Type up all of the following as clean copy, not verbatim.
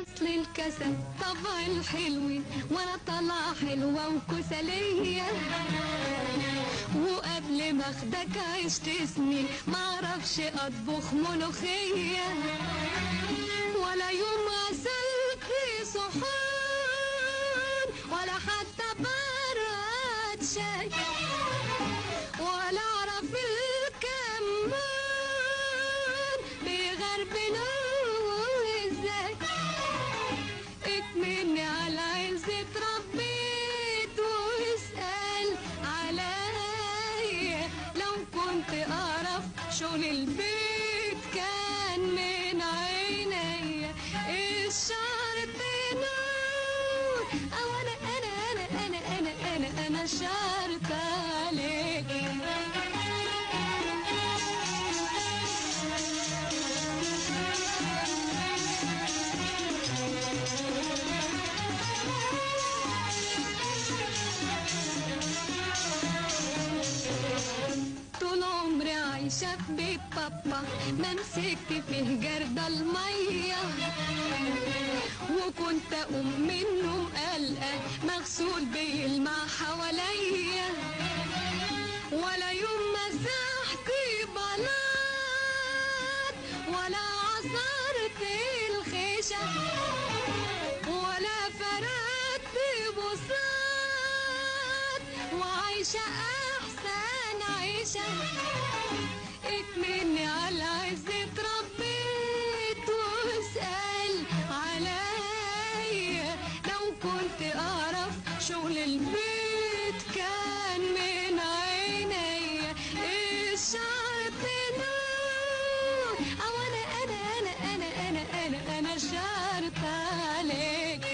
اصل الكسل طبع الحلوين وانا طالعه حلوه وكسليه، وقبل ما اخدك عشت سنين معرفش اطبخ ملوخيه، ولا يوم غسلت صحون ولا حتى براد شاي، ولا اعرف الكمان بيغربلوه ازاي. اكملني على عزة اتربيت واسأل عليا، لو كنت اعرف شغل البيت كان من عينيا. الشرط نور او انا شرط عليك. طول عمري عايشة في بيت بابا ما مسكت فيه جرد المية، وكنت اقوم من النوم قلقة مغسول بيلمع حواليا، ولا يوم مسحت بلاط ولا عصرت الخيشة ولا فردت بساط، وعايشة احسن عيشة. اكملني على عزة اتربيت واسأل عليا، لو كنت اعرف شغل البيت كان من عينيا. الشرط نور او انا شرط عليك.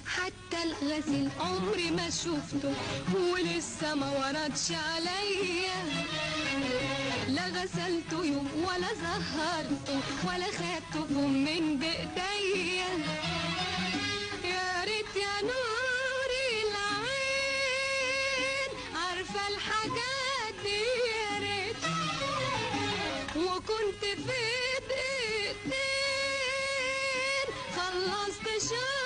حتى الغسيل عمري ما شفته ولسه ما وردش عليا، لا غسلته يوم ولا زهرته ولا خدته فم من بايديا. يا ريت يا نور العين عارفه الحاجات دي، يا ريت وكنت في دقيقتين خلصت شغل